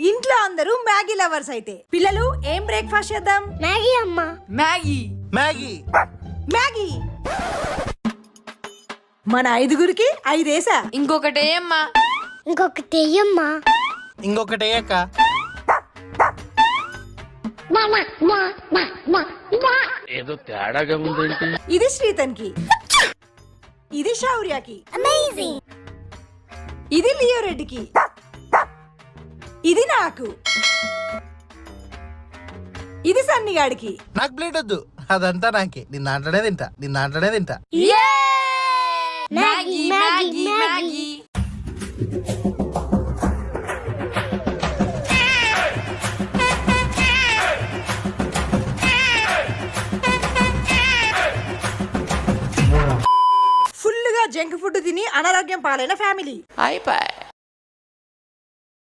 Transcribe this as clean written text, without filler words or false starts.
ఇంట్లో అందరూ Maggi lovers అయితే పిల్లలు ఏం బ్రేక్ఫాస్ట్ చేద్దాం? మ్యాగీ అమ్మా. Maggi Maggi Maggi. మన 5గురికి 5 వేసా. ఇంకొకటి అమ్మా. ఇంకొకటి వెయ్యమ్మా. ఇంకొకటి అయ్యాక ఏదో తేడాగా ఉందేంటి? ఇది శ్రీతన్కి, ఇది శౌర్యకి, అమేజింగ్. ఇది లియో రెడ్డికి, ఇది నాకు, ఇది సన్నిగాడికి. నాకు ప్లేట్ వద్దు, అదంతా నాకే. నిన్న ఆటనే తింటా. Maggi Maggi Maggi. ఫుల్ గా జంక్ ఫుడ్ తిని అనారోగ్యం పాలైన ఫ్యామిలీ. అయిపోయి.